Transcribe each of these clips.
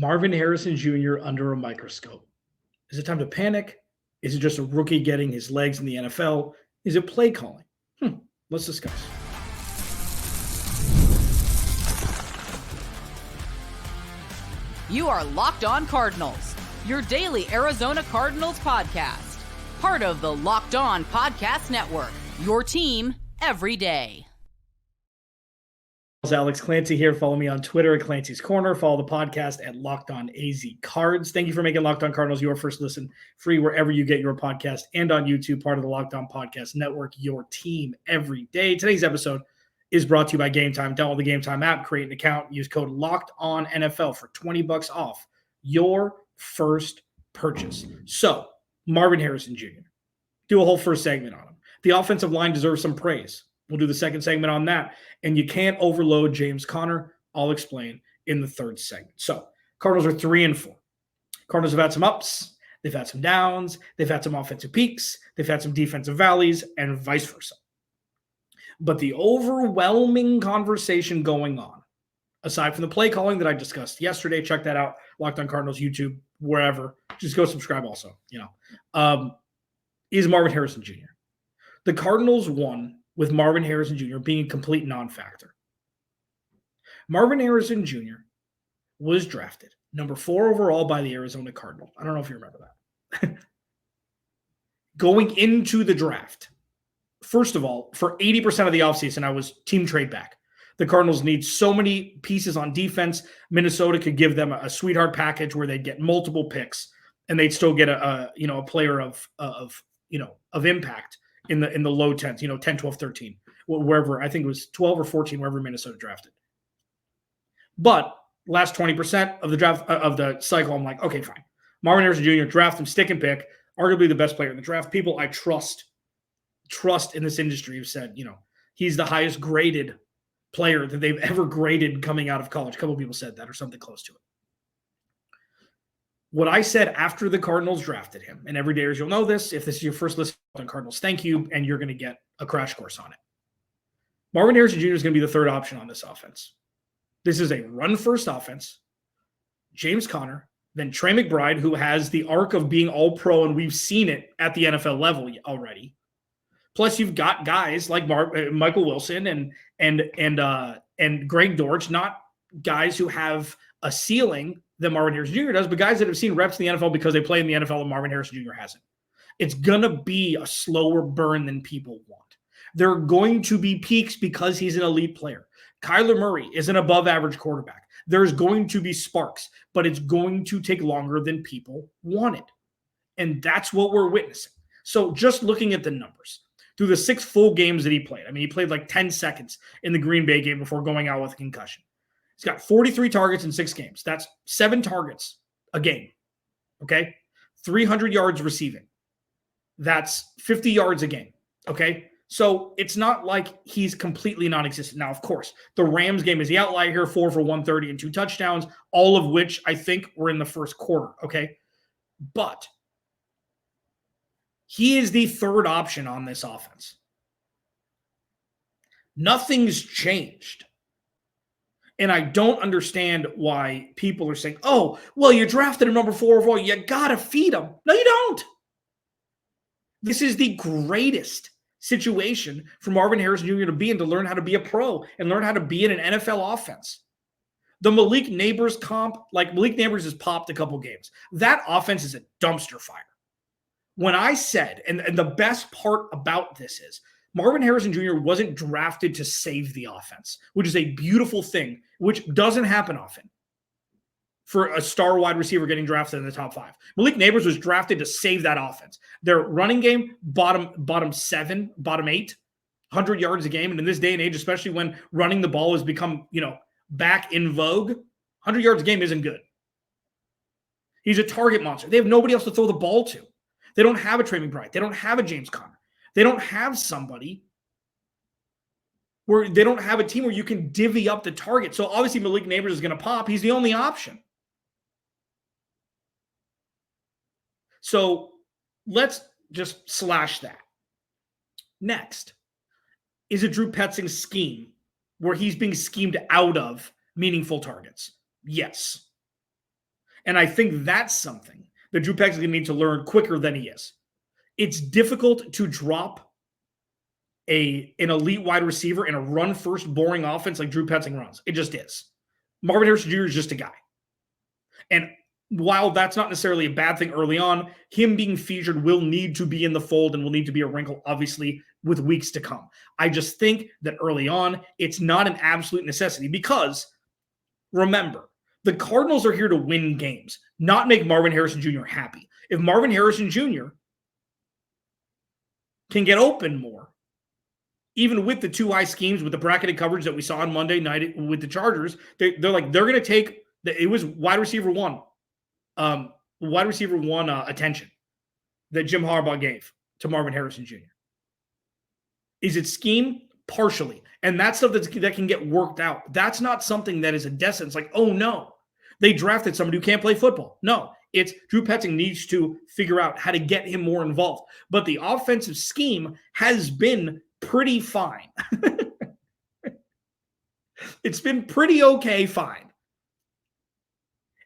Marvin Harrison Jr. under a microscope. Is it time to panic? Is it just a rookie getting his legs in the NFL? Is it play calling? Let's discuss. You are Locked On Cardinals, your daily Arizona Cardinals podcast. Part of the Locked On Podcast Network, your team every day. Alex Clancy here. Follow me on Twitter at Clancy's Corner. Follow the podcast at Locked On AZ Cards. Thank you for making Locked On Cardinals your first listen, free wherever you get your podcast, and on YouTube, part of the Locked On Podcast Network, your team every day. Today's episode is brought to you by Game Time. Download the Game Time app, create an account, use code LOCKEDONNFL for $20 off your first purchase. So, Marvin Harrison Jr., do a whole first segment on him. The offensive line deserves some praise. We'll do the second segment on that. And you can't overload James Conner. I'll explain in the third segment. So, Cardinals are 3-4. Cardinals have had some ups. They've had some downs. They've had some offensive peaks. They've had some defensive valleys, and vice versa. But the overwhelming conversation going on, aside from the play calling that I discussed yesterday, check that out, Locked On Cardinals, YouTube, wherever. Just go subscribe also, is Marvin Harrison Jr. The Cardinals won with Marvin Harrison Jr. being a complete non-factor. Marvin Harrison Jr. was drafted number 4 overall by the Arizona Cardinals. I don't know if you remember that. Going into the draft, first of all, for 80% of the offseason, I was team trade back. The Cardinals need so many pieces on defense. Minnesota could give them a sweetheart package where they'd get multiple picks and they'd still get a player of impact in the low 10s, 10, 12, 13, wherever. I think it was 12 or 14, wherever Minnesota drafted. But last 20% of the draft of the cycle, I'm like, okay, fine. Marvin Harrison Jr., draft him, stick and pick, arguably the best player in the draft. People I trust in this industry have said, he's the highest graded player that they've ever graded coming out of college. A couple of people said that or something close to it. What I said after the Cardinals drafted him, and every dayers you'll know this, if this is your first listen on Cardinals, thank you, and you're going to get a crash course on it. Marvin Harrison Jr. is going to be the third option on this offense. This is a run-first offense. James Conner, then Trey McBride, who has the arc of being all-pro, and we've seen it at the NFL level already. Plus, you've got guys like Michael Wilson and Greg Dortch, not guys who have a ceiling that Marvin Harrison Jr. does, but guys that have seen reps in the NFL because they play in the NFL and Marvin Harrison Jr. hasn't. It's going to be a slower burn than people want. There are going to be peaks because he's an elite player. Kyler Murray is an above-average quarterback. There's going to be sparks, but it's going to take longer than people wanted. And that's what we're witnessing. So just looking at the numbers, through the 6 full games that he played, he played like 10 seconds in the Green Bay game before going out with a concussion. He's got 43 targets in 6 games. That's 7 targets a game, okay? 300 yards receiving. That's 50 yards a game, okay? So it's not like he's completely non-existent. Now, of course, the Rams game is the outlier here, 4 for 130 and 2 touchdowns, all of which I think were in the first quarter, okay? But he is the third option on this offense. Nothing's changed. And I don't understand why people are saying, oh, well, you drafted him number 4 overall. You got to feed him. No, you don't. This is the greatest situation for Marvin Harrison Jr. to be in, to learn how to be a pro and learn how to be in an NFL offense. The Malik Neighbors comp, like Malik Neighbors has popped a couple games. That offense is a dumpster fire. When I said, and the best part about this is, Marvin Harrison Jr. wasn't drafted to save the offense, which is a beautiful thing, which doesn't happen often for a star wide receiver getting drafted in the top 5. Malik Neighbors was drafted to save that offense. Their running game, bottom 7, bottom 8, 100 yards a game. And in this day and age, especially when running the ball has become, back in vogue, 100 yards a game isn't good. He's a target monster. They have nobody else to throw the ball to. They don't have a Trey McBride. They don't have a James Conner. They don't have somebody where they don't have a team where you can divvy up the target. So obviously Malik Neighbors is going to pop. He's the only option. So let's just slash that. Next, is it Drew Petzing's scheme where he's being schemed out of meaningful targets? Yes. And I think that's something that Drew Petzing is going to need to learn quicker than he is. It's difficult to drop an elite wide receiver in a run-first, boring offense like Drew Petzing runs. It just is. Marvin Harrison Jr. is just a guy. And while that's not necessarily a bad thing early on, him being featured will need to be in the fold and will need to be a wrinkle, obviously, with weeks to come. I just think that early on, it's not an absolute necessity because, remember, the Cardinals are here to win games, not make Marvin Harrison Jr. happy. If Marvin Harrison Jr. can get open more, even with the two high schemes, with the bracketed coverage that we saw on Monday night with the Chargers, they're going to take it was wide receiver one attention that Jim Harbaugh gave to Marvin Harrison Jr. Is it scheme? Partially. And that's stuff that can get worked out. That's not something that is a death sentence. Like, oh no, they drafted somebody who can't play football. No, it's Drew Petzing needs to figure out how to get him more involved. But the offensive scheme has been pretty fine. It's been pretty okay fine.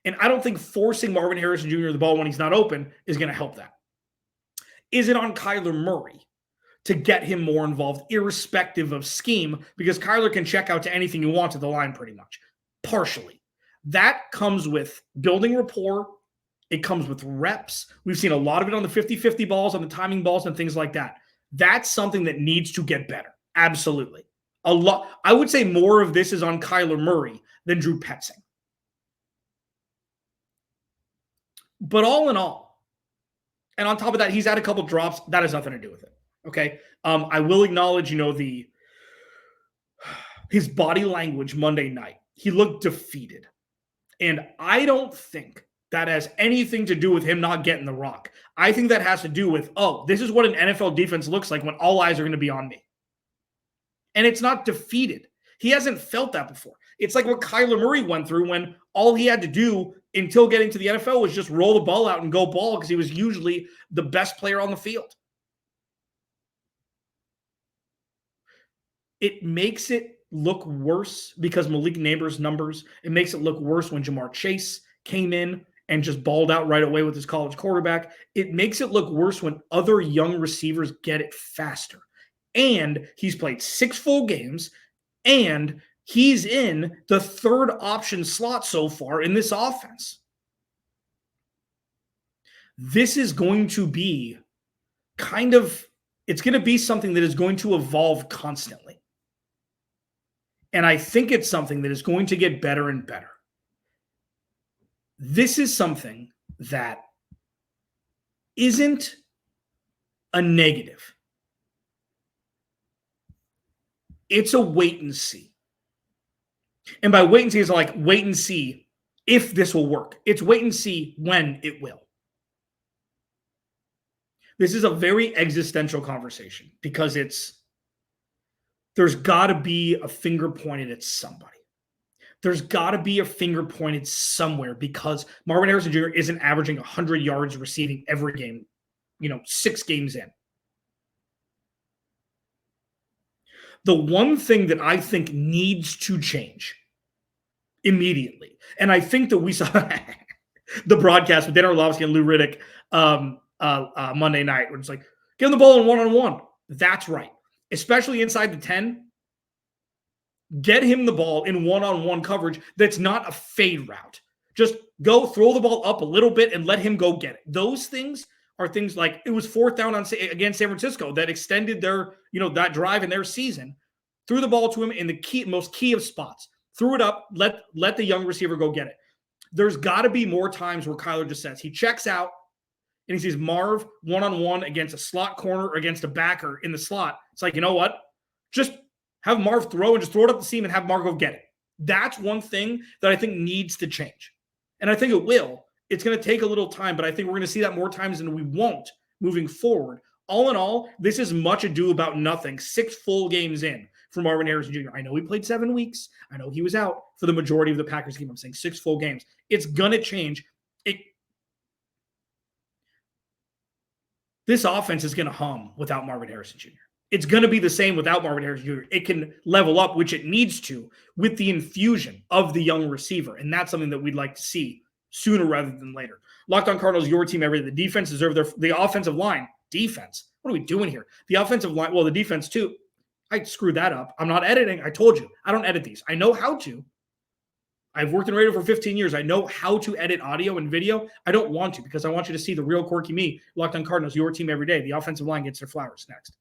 And I don't think forcing Marvin Harrison Jr. the ball when he's not open is going to help that. Is it on Kyler Murray to get him more involved, irrespective of scheme? Because Kyler can check out to anything you want at the line pretty much. Partially. That comes with building rapport. It comes with reps. We've seen a lot of it on the 50-50 balls, on the timing balls, and things like that. That's something that needs to get better. Absolutely. A lot. I would say more of this is on Kyler Murray than Drew Petzing. But all in all, and on top of that, he's had a couple drops. That has nothing to do with it. Okay. I will acknowledge, his body language Monday night. He looked defeated. And I don't think that has anything to do with him not getting the rock. I think that has to do with, this is what an NFL defense looks like when all eyes are going to be on me. And it's not defeated. He hasn't felt that before. It's like what Kyler Murray went through when all he had to do until getting to the NFL was just roll the ball out and go ball because he was usually the best player on the field. It makes it look worse because Malik Neighbors' numbers. It makes it look worse when Jamar Chase came in and just balled out right away with his college quarterback. It makes it look worse when other young receivers get it faster. And he's played 6 full games, and he's in the third option slot so far in this offense. This is going to be it's going to be something that is going to evolve constantly. And I think it's something that is going to get better and better. This is something that isn't a negative. It's a wait and see. And by wait and see, it's like wait and see if this will work. It's wait and see when it will. This is a very existential conversation because there's got to be a finger pointed at somebody. There's got to be a finger pointed somewhere because Marvin Harrison Jr. isn't averaging 100 yards receiving every game, 6 games in. The one thing that I think needs to change immediately, and I think that we saw the broadcast with Dan Orlovsky and Lou Riddick Monday night, where it's like, give him the ball in one-on-one. That's right. Especially inside the 10. Get him the ball in one-on-one coverage that's not a fade route. Just go throw the ball up a little bit and let him go get it. Those things are things like it was 4th down against San Francisco that extended their, that drive in their season. Threw the ball to him in the most key of spots. Threw it up, let the young receiver go get it. There's got to be more times where Kyler just says he checks out and he sees Marv one-on-one against a slot corner or against a backer in the slot. It's like, you know what? Just have Marv throw and just throw it up the seam and have Marv go get it. That's one thing that I think needs to change. And I think it will. It's going to take a little time, but I think we're going to see that more times than we won't moving forward. All in all, this is much ado about nothing. 6 full games in for Marvin Harrison Jr. I know he played 7 weeks. I know he was out for the majority of the Packers game. I'm saying 6 full games. It's going to change. This offense is going to hum without Marvin Harrison Jr. It's going to be the same without Marvin Harrison Jr. It can level up, which it needs to, with the infusion of the young receiver. And that's something that we'd like to see sooner rather than later. Locked On Cardinals, your team every day. The defense deserves the offensive line. Defense. What are we doing here? The offensive line, well, the defense too. I screwed that up. I'm not editing. I told you. I don't edit these. I know how to. I've worked in radio for 15 years. I know how to edit audio and video. I don't want to because I want you to see the real quirky me. Locked On Cardinals, your team every day. The offensive line gets their flowers next.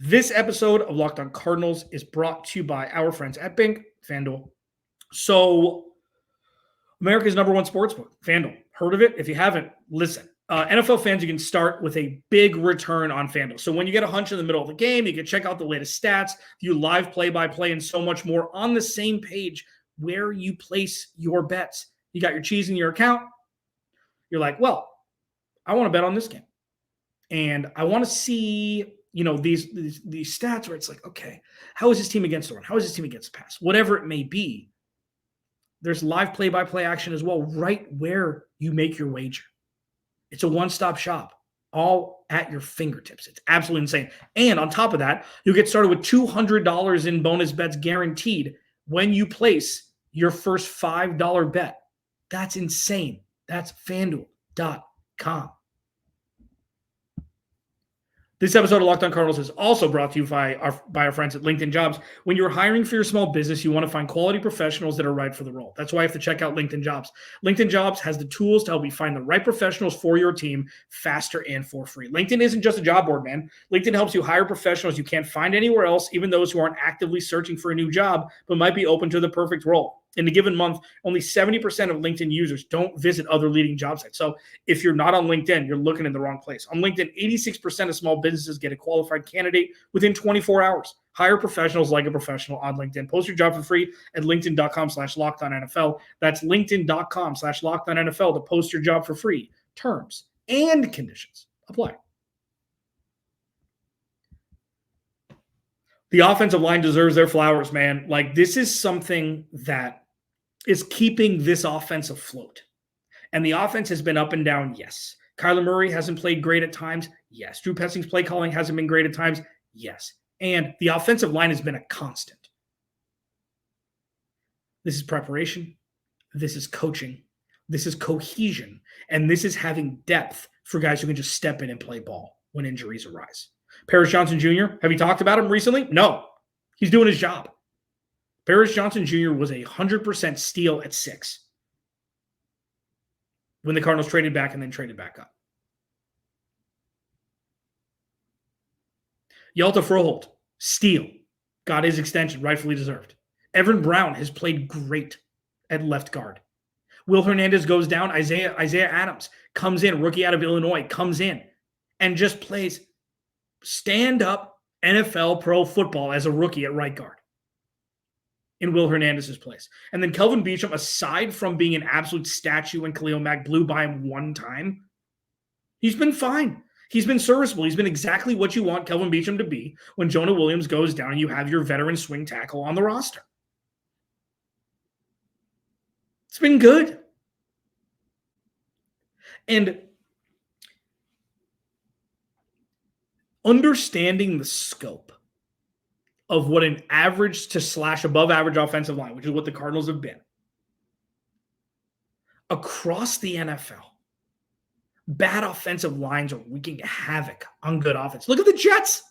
This episode of Locked On Cardinals is brought to you by our friends at Bink, FanDuel. So, America's #1 sportsbook, FanDuel. Heard of it? If you haven't, listen. NFL fans, you can start with a big return on FanDuel. So when you get a hunch in the middle of the game, you can check out the latest stats, view live play-by-play, and so much more on the same page where you place your bets. You got your cheese in your account. You're like, well, I want to bet on this game. And I want to see, these stats where it's like, okay, how is this team against the run? How is this team against the pass? Whatever it may be, there's live play-by-play action as well right where you make your wager. It's a one-stop shop, all at your fingertips. It's absolutely insane. And on top of that, you'll get started with $200 in bonus bets guaranteed when you place your first $5 bet. That's insane. That's FanDuel.com. This episode of Locked On Cardinals is also brought to you by our friends at LinkedIn Jobs. When you're hiring for your small business, you want to find quality professionals that are right for the role. That's why you have to check out LinkedIn Jobs. LinkedIn Jobs has the tools to help you find the right professionals for your team faster and for free. LinkedIn isn't just a job board, man. LinkedIn helps you hire professionals you can't find anywhere else, even those who aren't actively searching for a new job, but might be open to the perfect role. In a given month, only 70% of LinkedIn users don't visit other leading job sites. So if you're not on LinkedIn, you're looking in the wrong place. On LinkedIn, 86% of small businesses get a qualified candidate within 24 hours. Hire professionals like a professional on LinkedIn. Post your job for free at linkedin.com/LockedOnNFL. That's linkedin.com/LockedOnNFL to post your job for free. Terms and conditions apply. The offensive line deserves their flowers, man. Like, this is something that is keeping this offense afloat. And the offense has been up and down, yes. Kyler Murray hasn't played great at times, yes. Drew Petzing's play calling hasn't been great at times, yes. And the offensive line has been a constant. This is preparation. This is coaching. This is cohesion. And this is having depth for guys who can just step in and play ball when injuries arise. Paris Johnson Jr., have you talked about him recently? No. He's doing his job. Paris Johnson Jr. was 100% steal at 6 when the Cardinals traded back and then traded back up. Yalta Froholt, steal. Got his extension, rightfully deserved. Evan Brown has played great at left guard. Will Hernandez goes down. Isaiah Adams comes in, rookie out of Illinois, comes in and just plays stand-up NFL pro football as a rookie at right guard in Will Hernandez's place. And then Kelvin Beachum, aside from being an absolute statue and Khalil Mack blew by him one time, he's been fine. He's been serviceable. He's been exactly what you want Kelvin Beachum to be when Jonah Williams goes down and you have your veteran swing tackle on the roster. It's been good. And understanding the scope of what an average to / above average offensive line, which is what the Cardinals have been, across the NFL, bad offensive lines are wreaking havoc on good offense. Look at the Jets.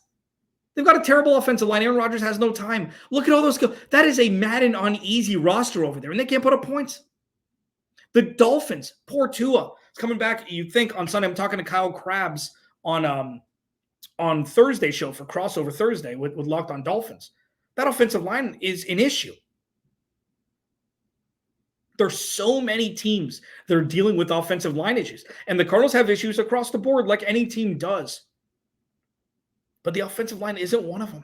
They've got a terrible offensive line. Aaron Rodgers has no time. Look at all those skills. That is a Madden uneasy roster over there, and they can't put up points. The Dolphins, poor Tua, is coming back. You think on Sunday, I'm talking to Kyle Krabs on Thursday show for Crossover Thursday with Locked On Dolphins. That offensive line is an issue. There's so many teams that are dealing with offensive line issues. And the Cardinals have issues across the board like any team does. But the offensive line isn't one of them.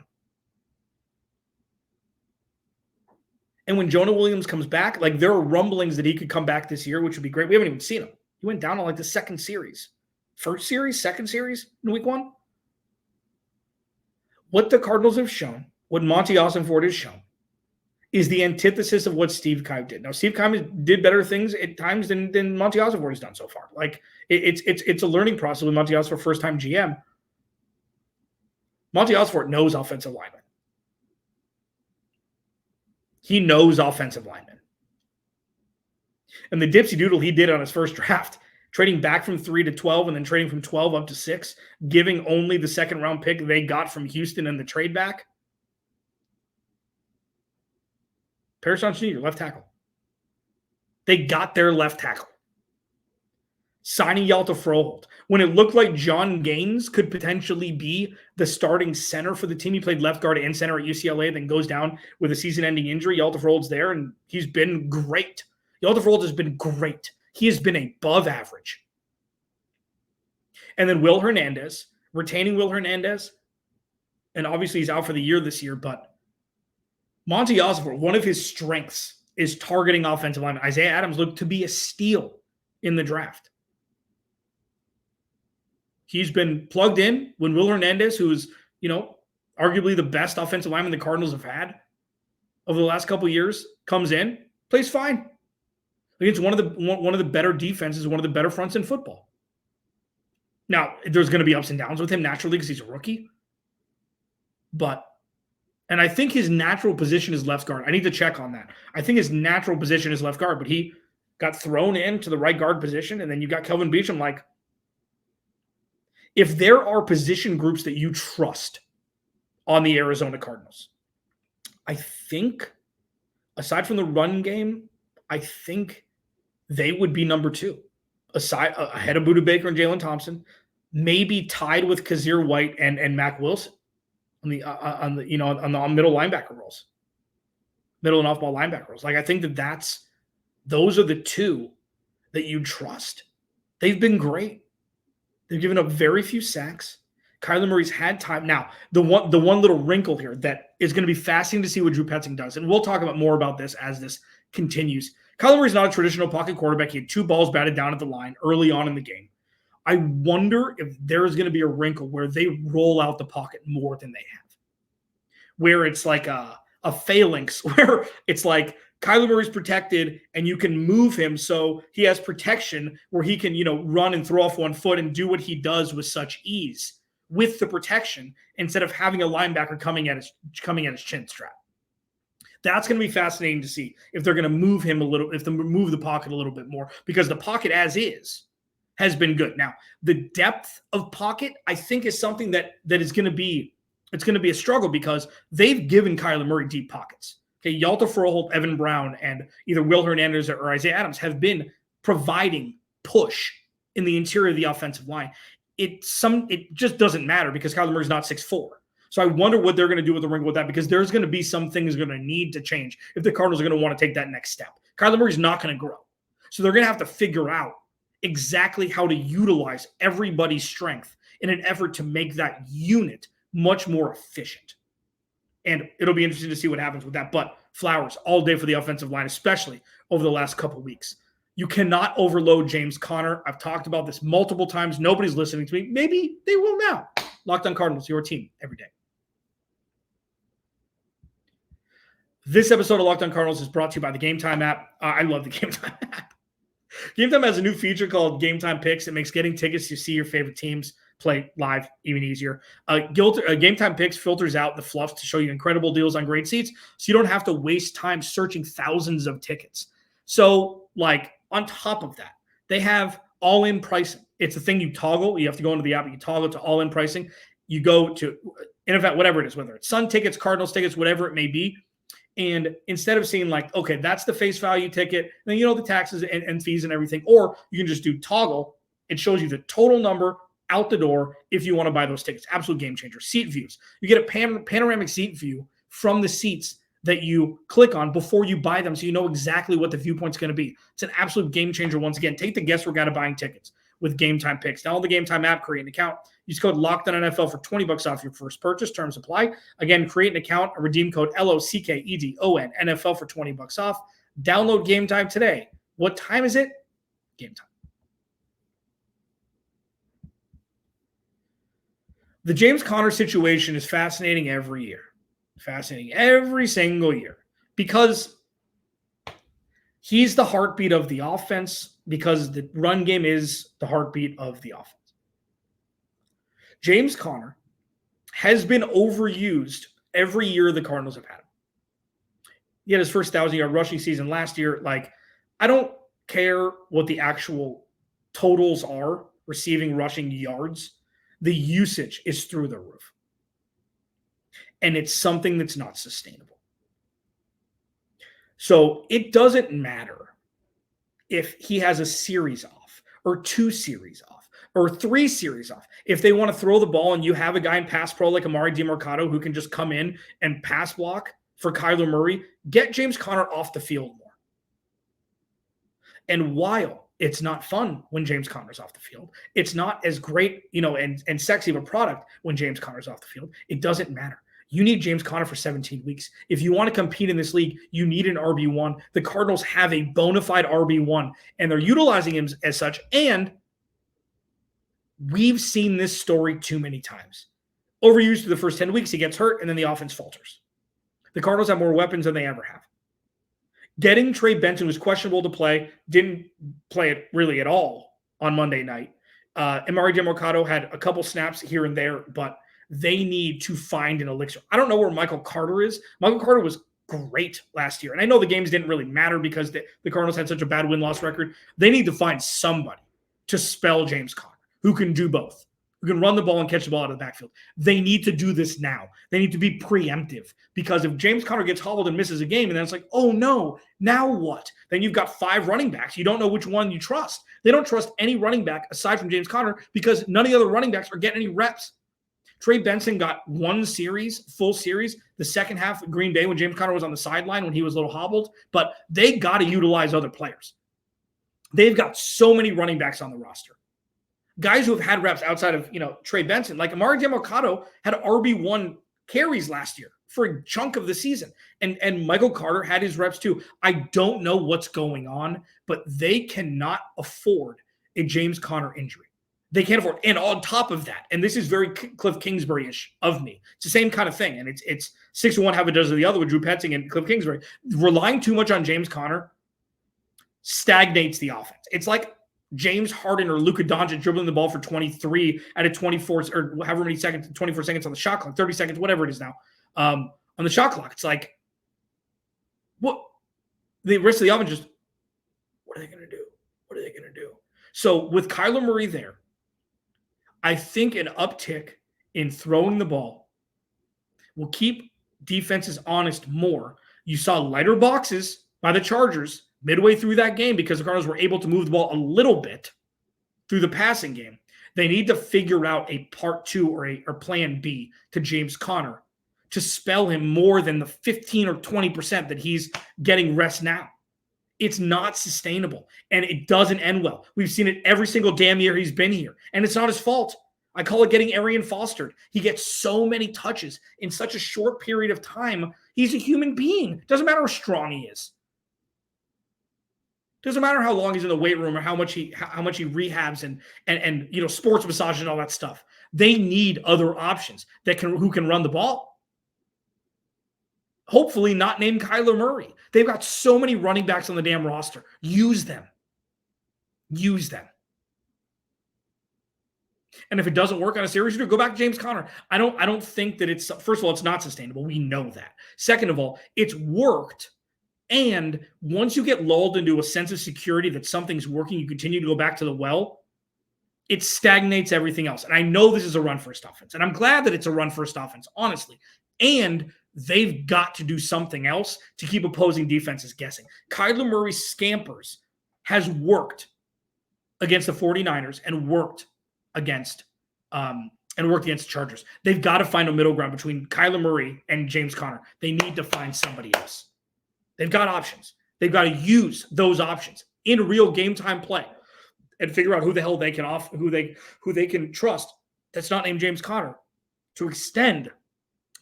And when Jonah Williams comes back, like, there are rumblings that he could come back this year, which would be great. We haven't even seen him. He went down on like the second series. First series, second series in week 1. What the Cardinals have shown, what Monty Ossenfort has shown, is the antithesis of what Steve Keim did. Now, Steve Keim did better things at times than Monty Ossenfort has done so far. Like, it's a learning process with Monty Ossenfort, first-time GM. Monty Ossenfort knows offensive linemen. He knows offensive linemen. And the dipsy doodle he did on his first draft, trading back from 3 to 12 and then trading from 12 up to 6, giving only the second round pick they got from Houston and the trade back. Harrison Jr., left tackle. They got their left tackle. Signing Yalta Froholt. When it looked like John Gaines could potentially be the starting center for the team, he played left guard and center at UCLA, then goes down with a season-ending injury. Yalta Froholt's there, and he's been great. Yalta Froholt has been great. He has been above average. And then Will Hernandez, retaining Will Hernandez, and obviously he's out for the year this year, but Monty Osborne, one of his strengths is targeting offensive linemen. Isaiah Adams looked to be a steal in the draft. He's been plugged in when Will Hernandez, who is, arguably the best offensive lineman the Cardinals have had over the last couple of years, comes in, plays fine against one of the better defenses, one of the better fronts in football. Now, there's going to be ups and downs with him naturally because he's a rookie. And I think his natural position is left guard. I need to check on that. I think his natural position is left guard, but he got thrown into the right guard position, and then you got Kelvin Beachum. Like, if there are position groups that you trust on the Arizona Cardinals, I think, aside from the run game, I think they would be number 2, ahead of Budda Baker and Jalen Thompson, maybe tied with Kazir White and Mac Wilson on the middle linebacker roles, middle and off-ball linebacker roles. Like, I think those are the 2 that you trust. They've been great. They've given up very few sacks. Kyler Murray's had time. Now, the one little wrinkle here that is going to be fascinating to see what Drew Petzing does, and we'll talk about more about this as this continues. Kyler Murray's not a traditional pocket quarterback. He had 2 balls batted down at the line early on in the game. I wonder if there's going to be a wrinkle where they roll out the pocket more than they have, where it's like a phalanx, where it's like Kyler Murray's protected and you can move him so he has protection where he can, run and throw off one foot and do what he does with such ease with the protection instead of having a linebacker coming at his chin strap. That's going to be fascinating to see if they're going to move him a little, if they move the pocket a little bit more, because the pocket as is has been good. Now, the depth of pocket, I think, is something that is going to be, it's going to be a struggle because they've given Kyler Murray deep pockets. Okay, Yalta Froholt, Evan Brown, and either Will Hernandez or Isaiah Adams have been providing push in the interior of the offensive line. It just doesn't matter because Kyler Murray's not 6'4". So I wonder what they're going to do with the wrinkle with that, because there's going to be some things going to need to change if the Cardinals are going to want to take that next step. Kyler Murray's not going to grow. So they're going to have to figure out exactly how to utilize everybody's strength in an effort to make that unit much more efficient. And it'll be interesting to see what happens with that. But flowers all day for the offensive line, especially over the last couple of weeks. You cannot overload James Conner. I've talked about this multiple times. Nobody's listening to me. Maybe they will now. Locked On Cardinals, your team every day. This episode of Locked On Cardinals is brought to you by the Game Time app. I love the Game Time app. Game Time has a new feature called Game Time Picks. It makes getting tickets to see your favorite teams play live even easier. Game Time Picks filters out the fluff to show you incredible deals on great seats, so you don't have to waste time searching thousands of tickets. So, on top of that, they have all-in pricing. It's a thing you toggle. You have to go into the app and you toggle to all-in pricing. You go to, in effect, whatever it is, whether it's Sun tickets, Cardinals tickets, whatever it may be. And instead of seeing okay, that's the face value ticket, then the taxes and fees and everything, or you can just do toggle. It shows you the total number out the door if you want to buy those tickets. Absolute game changer. Seat views. You get a panoramic seat view from the seats that you click on before you buy them, so you know exactly what the viewpoint's going to be. It's an absolute game changer. Once again, take the guesswork out of buying tickets with Game Time Picks. Download the Game Time app, create an account. Use code LOCKEDONNFL for $20 off your first purchase. Terms apply. Again, create an account and redeem code LOCKEDON NFL for $20 off. Download Game Time today. What time is it? Game time. The James Conner situation is fascinating every year. Fascinating every single year, because he's the heartbeat of the offense, because the run game is the heartbeat of the offense. James Conner has been overused every year the Cardinals have had him. He had his first 1,000-yard rushing season last year. I don't care what the actual totals are, receiving, rushing, yards. The usage is through the roof. And it's something that's not sustainable. So it doesn't matter if he has a series off or 2 series off or 3 series off. If they want to throw the ball and you have a guy in pass pro like Emari Demercado who can just come in and pass block for Kyler Murray, get James Conner off the field more. And while it's not fun when James Conner's off the field, it's not as great, and sexy of a product when James Conner's off the field, it doesn't matter. You need James Conner for 17 weeks. If you want to compete in this league, you need an RB1. The Cardinals have a bona fide RB1, and they're utilizing him as such. And we've seen this story too many times. Overused for the first 10 weeks, he gets hurt, and then the offense falters. The Cardinals have more weapons than they ever have. Getting Trey Benson, who's questionable to play, didn't play it really at all on Monday night. Emari Demercado had a couple snaps here and there, but they need to find an elixir. I don't know where Michael Carter is. Michael Carter was great last year. And I know the games didn't really matter because the Cardinals had such a bad win-loss record. They need to find somebody to spell James Conner who can do both, who can run the ball and catch the ball out of the backfield. They need to do this now. They need to be preemptive because if James Conner gets hobbled and misses a game, and then it's like, oh no, now what? Then you've got 5 running backs. You don't know which one you trust. They don't trust any running back aside from James Conner because none of the other running backs are getting any reps. Trey Benson got 1 series, full series, the second half of Green Bay when James Conner was on the sideline when he was a little hobbled, but they got to utilize other players. They've got so many running backs on the roster. Guys who have had reps outside of, Trey Benson, like Emari Demercado had RB1 carries last year for a chunk of the season. And Michael Carter had his reps too. I don't know what's going on, but they cannot afford a James Conner injury. They can't afford. And on top of that, and this is very Cliff Kingsbury-ish of me, it's the same kind of thing. And it's 6-1, half a dozen of the other with Drew Petzing and Cliff Kingsbury. Relying too much on James Conner stagnates the offense. It's like James Harden or Luka Doncic dribbling the ball for 23 out of 24 or however many seconds, 24 seconds on the shot clock, 30 seconds, whatever it is now, on the shot clock. It's like, what? The rest of the offense just, what are they going to do? What are they going to do? So with Kyler Murray there, I think an uptick in throwing the ball will keep defenses honest more. You saw lighter boxes by the Chargers midway through that game because the Cardinals were able to move the ball a little bit through the passing game. They need to figure out a part 2 or plan B to James Conner to spell him more than the 15 or 20% that he's getting rest now. It's not sustainable, and it doesn't end well. We've seen it every single damn year he's been here, and it's not his fault. I call it getting Arian fostered. He gets so many touches in such a short period of time. He's a human being. Doesn't matter how strong he is. Doesn't matter how long he's in the weight room or how much he rehabs and sports massage and all that stuff. They need other options who can run the ball. Hopefully not named Kyler Murray. They've got so many running backs on the damn roster. Use them. Use them. And if it doesn't work on a series, go back to James Conner. I don't think that it's, first of all, it's not sustainable. We know that. Second of all, it's worked. And once you get lulled into a sense of security that something's working, you continue to go back to the well, it stagnates everything else. And I know this is a run-first offense. And I'm glad that it's a run-first offense, honestly. And they've got to do something else to keep opposing defenses guessing. Kyler Murray's scampers has worked against the 49ers and worked against the Chargers. They've got to find a middle ground between Kyler Murray and James Conner. They need to find somebody else. They've got options. They've got to use those options in real game time play and figure out who the hell they can who they can trust that's not named James Conner to extend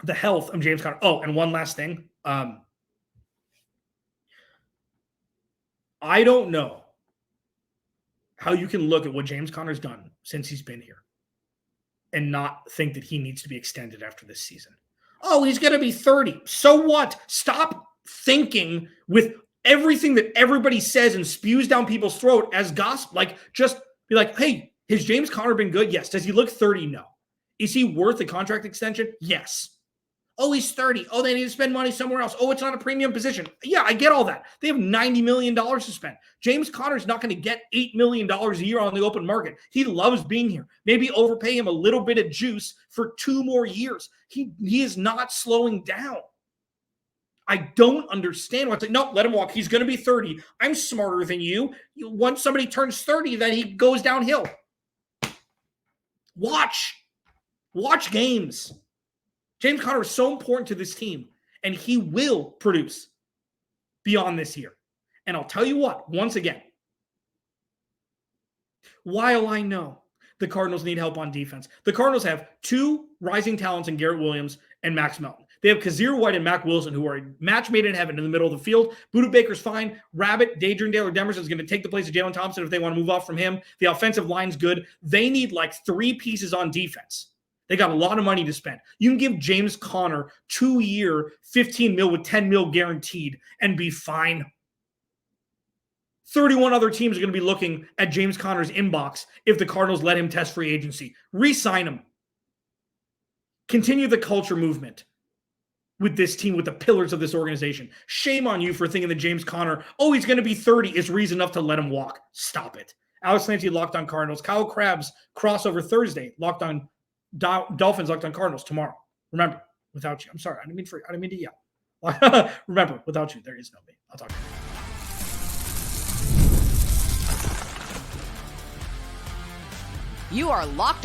the health of James Conner. Oh, and one last thing. I don't know how you can look at what James Conner's done since he's been here and not think that he needs to be extended after this season. Oh, he's going to be 30. So what? Stop thinking with everything that everybody says and spews down people's throat as gospel. Like, just be like, hey, has James Conner been good? Yes. Does he look 30? No. Is he worth a contract extension? Yes. Oh, he's 30. Oh, they need to spend money somewhere else. Oh, it's not a premium position. Yeah, I get all that. They have $90 million to spend. James Conner's not going to get $8 million a year on the open market. He loves being here. Maybe overpay him a little bit of juice for 2 more years. He is not slowing down. I don't understand what's like, no, let him walk. He's going to be 30. I'm smarter than you. Once somebody turns 30, then he goes downhill. Watch games. James Conner is so important to this team, and he will produce beyond this year. And I'll tell you what, once again, while I know the Cardinals need help on defense, the Cardinals have 2 rising talents in Garrett Williams and Max Melton. They have Kazir White and Mac Wilson, who are a match made in heaven in the middle of the field. Buda Baker's fine. Rabbit, Dadrian Taylor-Demerson is going to take the place of Jalen Thompson if they want to move off from him. The offensive line's good. They need like 3 pieces on defense. They got a lot of money to spend. You can give James Conner 2-year, $15 million with $10 million guaranteed and be fine. 31 other teams are going to be looking at James Conner's inbox if the Cardinals let him test free agency. Re-sign him. Continue the culture movement with this team, with the pillars of this organization. Shame on you for thinking that James Conner, oh, he's going to be 30, is reason enough to let him walk. Stop it. Alex Clancy, Locked on Cardinals. Kyle Krabs, crossover Thursday. Locked on Dolphins, Locked on Cardinals tomorrow. Remember, without you. I'm sorry. I didn't mean to yell. Remember, without you, there is no me. I'll talk to you. You are Locked